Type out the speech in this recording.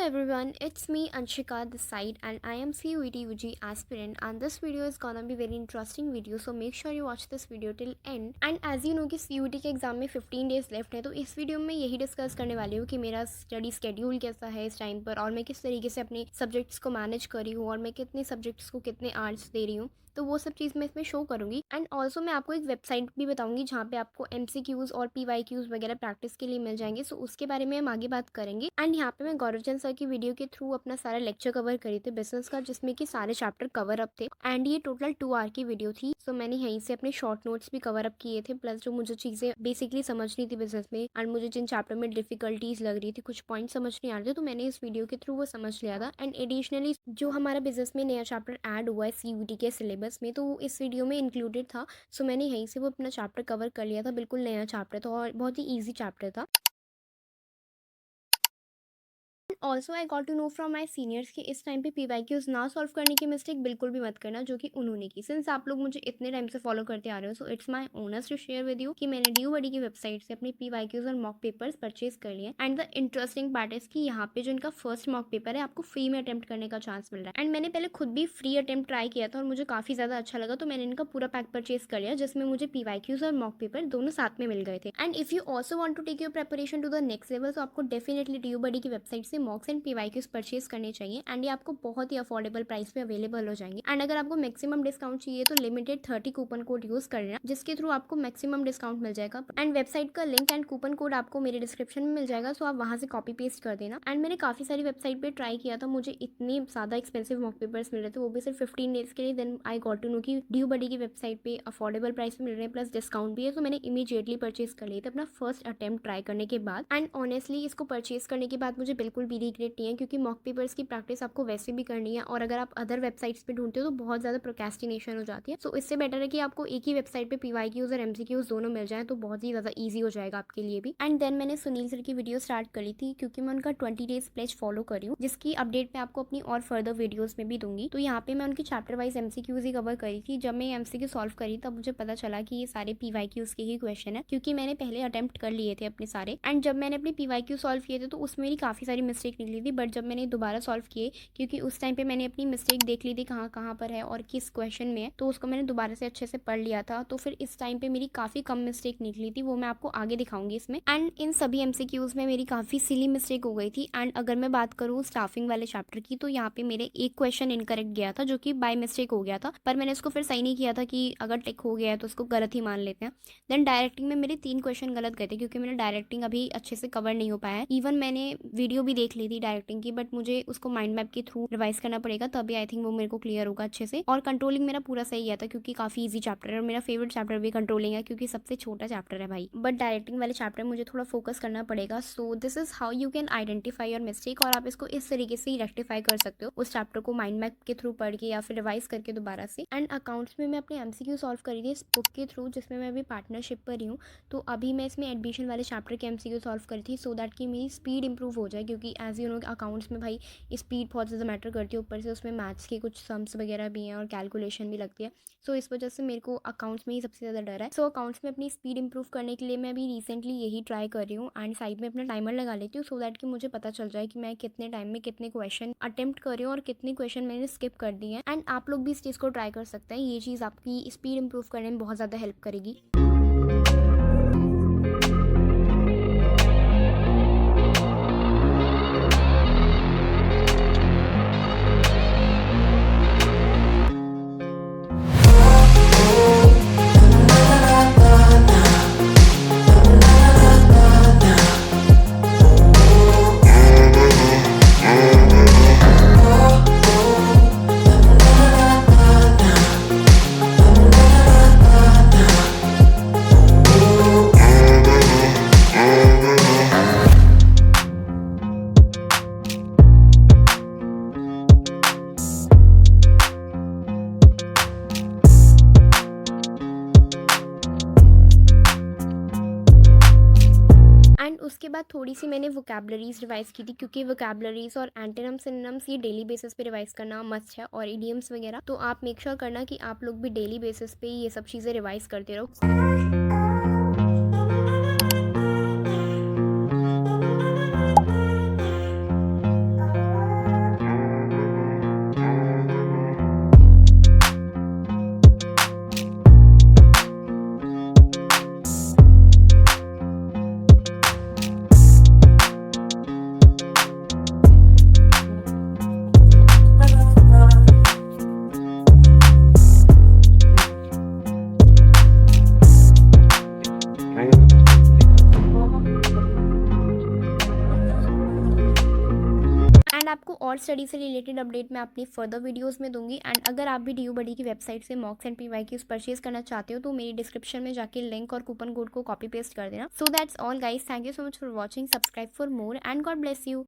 everyone, it's me Anshika this side and I am CUET UG aspirant and this video is gonna be very interesting video, so make sure you watch this video till end. And as you know कि CUET के exam में 15 days left है, तो इस video में यही discuss करने वाली हूँ कि मेरा स्टडी स्केड्यूल कैसा है इस टाइम पर और मैं किस तरीके से अपने सब्जेक्ट्स को मैनेज करी हूँ और मैं कितने सब्जेक्ट्स को कितने आर्ट्स दे रही हूँ, तो वो सब चीज़ मैं इसमें शो करूँगी। एंड ऑल्सो मैं आपको एक वेबसाइट भी बताऊँगी जहाँ पे आपको MCQs और PYQs वगैरह प्रैक्टिस के लिए मिल जाएंगे, सो उसके बारे में हम आगे बात करेंगे। एंड यहाँ पे मैं गौरव सर की वीडियो के थ्रू अपना सारा लेक्चर कवर करी थी बिजनेस का, जिसमें कि सारे चैप्टर कवर अप थे एंड ये टोटल 2 आवर की वीडियो थी। सो मैंने यहीं से अपने शॉर्ट नोट्स भी कवर अप किए थे, प्लस जो मुझे चीज़ें बेसिकली समझनी थी बिजनेस में एंड मुझे जिन चैप्टर में डिफिकल्टीज लग रही थी, कुछ पॉइंट समझ नहीं आ रहे थे, तो मैंने इस वीडियो के थ्रू वो समझ लिया था। एंड एडिशनली जो हमारा बिजनेस में नया चैप्टर ऐड हुआ है CUET के सिलेबस में, तो वो इस वीडियो में इंक्लूडेड था। सो मैंने यहीं से वो अपना चैप्टर कवर कर लिया था, बिल्कुल नया चैप्टर था और बहुत ही ईजी चैप्टर था। Also I got to know from my seniors कि इस टाइम पे PYQs ना सॉल्व करने की मिस्टेक बिल्कुल भी मत करना, जो कि उन्होंने की। सिंस आप लोग मुझे इतने टाइम से फॉलो करते आ रहे हो, so it's my honours to share with you कि मैंने DUBuddy की वेबसाइट से अपने PYQs और मॉक पेपर्स परचेज कर लिए। And the interesting part is कि यहाँ पे जो इनका फर्स्ट मॉक पेपर है आपको फ्री में अटेम्प्ट करने का चांस मिल रहा है। एंड मैंने पहले खुद भी फ्री अटेम्प्ट ट्राई किया था और मुझे काफ़ी ज़्यादा अच्छा लगा, तो मैंने इनका पूरा पैक परचेज कर लिया, जिसमें मुझे PYQs और मॉक पेपर दोनों साथ में मिल गए थे। And if you also want to take your preparation to the next level, तो आपको डेफिनेटली DUBuddy की वेबसाइट से मॉक्स एंड PYQs परचेज करने चाहिए एंड ये आपको बहुत ही अफोर्डेबल प्राइस पे अवेलेबल हो जाएंगे। एंड अगर आपको मैक्सिमम डिस्काउंट चाहिए तो लिमिटेड 30 कूपन कोड यूज करना, जिसके थ्रू आपको मैक्सिमम डिस्काउंट मिल जाएगा। एंड वेबसाइट का लिंक एंड कूपन कोड आपको मेरे डिस्क्रिप्शन में मिल जाएगा, सो आप वहां से कॉपी पेस्ट कर देना। एंड मैंने काफी सारी वेबसाइट पे ट्राई किया था, मुझे इतने ज्यादा एक्सपेंसिव मॉक पेपर्स मिल रहे थे, वो भी सिर्फ 15 डेज के लिए। Then I got to know कि DUBuddy की वेबसाइट पे अफोर्डेबल प्राइस पे मिल रहे हैं, प्लस डिस्काउंट भी है, तो मैंने इमीडिएटली परचेज कर लिए थे अपना फर्स्ट अटेम्प्ट ट्राई करने के बाद। एंड ऑनेस्टली इसको परचेज करने के बाद मुझे बिल्कुल भी रिग्रेट नहीं है, क्योंकि मॉक पेपर्स की प्रैक्टिस आपको वैसे भी करनी है और अगर आप अदर वेबसाइट्स पे ढूंढते हो तो बहुत ज़्यादा प्रोक्रेस्टिनेशन हो जाती है। सो इससे बेटर है कि आपको एक ही वेबसाइट पे PYQs और MCQs दोनों मिल जाएं, तो बहुत ही ज़्यादा ईजी हो जाएगा आपके लिए भी। एंड देन मैंने सुनील सर की वीडियो स्टार्ट करी थी, क्योंकि मैं उनका 20 डेज प्लेज फॉलो करी हूँ, जिसकी अपडेट मैं आपको अपनी और फर्दर वीडियोज़ में भी दूंगी। तो यहाँ पे मैं उनकी चैप्टर वाइज MCQs ही कवर करी थी। जब मैं MCQ सॉल्व करी तब मुझे पता चला कि ये सारे PYQs के ही क्वेश्चन है, क्योंकि मैंने पहले अटेम्प्ट कर लिए थे अपने सारे। एंड जब मैंने अपने PYQ सॉल्व किए थे तो उसमें मेरी काफ़ी सारी मिस्टेक निकली थी, बट जब मैंने दोबारा सॉल्व किए, क्योंकि उस टाइम पे मैंने अपनी मिस्टेक देख ली थी कहाँ कहाँ पर है और किस क्वेश्चन में है, तो उसको मैंने दोबारा से अच्छे से पढ़ लिया था, तो फिर इस टाइम पे मेरी काफ़ी कम मिस्टेक निकली थी, वो मैं आपको आगे दिखाऊंगी इसमें। एंड इन सभी MCQs में मेरी काफ़ी सिली मिस्टेक हो गई थी। एंड अगर मैं बात करूँ स्टाफिंग वाले चैप्टर की, तो यहाँ पे मेरे एक क्वेश्चन इनकरेक्ट गया था, जो कि बाय मिस्टेक हो गया था, पर मैंने इसको फिर सही नहीं किया था कि अगर टिक हो गया है तो उसको गलत ही मान लेते हैं। देन डायरेक्टिंग में मेरे 3 क्वेश्चन गलत गए थे, क्योंकि मैंने डायरेक्टिंग अभी अच्छे से कवर नहीं हो पाया है। इवन मैंने वीडियो भी देख ली थी डायरेक्टिंग की, बट मुझे उसको माइंड मैप के थ्रू रिवाइज करना पड़ेगा, तभी आई थिंक वो मेरे को क्लियर होगा अच्छे से। और कंट्रोलिंग मेरा पूरा सही गया था, क्योंकि काफ़ी इजी चैप्टर है और मेरा फेवरेट चैप्टर भी कंट्रोलिंग है, क्योंकि सबसे छोटा चैप्टर है भाई। बट डायरेक्टिंग वाले चैप्टर मुझे थोड़ा फोकस करना पड़ेगा। So this is how you can identify your mistake, और आप इसको इस तरीके से ही रेक्टिफाई कर सकते हो, उस चैप्टर को माइंड मैप के थ्रू पढ़ के या फिर रिवाइज करके दोबारा से। एंड अकाउंट्स में मैं अपने MCQ सॉल्व करी थी इस बुक के थ्रू, जिसमें मैं अभी पार्टनरशिप पर ही हूँ। तो अभी मैं इसमें एडमिशन वाले चैप्टर के MCQ सॉल्व करी थी, सो दैट कि मेरी स्पीड इंप्रूव हो जाए, क्योंकि एज यू नो अकाउंट्स में भाई स्पीड बहुत ज़्यादा मैटर करती है, ऊपर से उसमें मैथ्स के कुछ सम्स वगैरह भी हैं और कैलकुलेशन भी लगती है। सो इस वजह से मेरे को अकाउंट्स में ही सबसे ज़्यादा डर है। सो अकाउंट्स में अपनी स्पीड इंप्रूव करने के लिए मैं अभी रिसेंटली यही ट्राई कर रही हूँ एंड साइड में अपना टाइमर लगा लेती हूँ, सो दैट कि मुझे पता चल जाए कि मैं कितने टाइम में कितने क्वेश्चन अटेम्प्ट कर रही हूँ और कितने क्वेश्चन मैंने स्किप कर दिए हैं। एंड आप लोग भी इस चीज़ को ट्राई कर सकते हैं, ये चीज़ आपकी स्पीड इंप्रूव करने में बहुत ज़्यादा हेल्प करेगी। एंड उसके बाद थोड़ी सी मैंने वोकैबलरीज रिवाइज की थी, क्योंकि वोकैबलरीज और एंटोनिम्स सिनोनिम्स ये डेली बेसिस पे रिवाइज करना मस्ट है, और इडियम्स वगैरह, तो आप मेक श्योर करना कि आप लोग भी डेली बेसिस पे ये सब चीज़ें रिवाइज करते रहो। स्टडी से रिलेटेड अपडेट मैं अपनी फर्दर वीडियोस में दूंगी। एंड अगर आप भी डी यू बडी की वेबसाइट से मॉक्स एंड PYQs परचेज करना चाहते हो तो मेरी डिस्क्रिप्शन में जाके लिंक और कूपन कोड को कॉपी पेस्ट कर देना। So that's all guys, thank you so much for watching, subscribe for more and God bless you.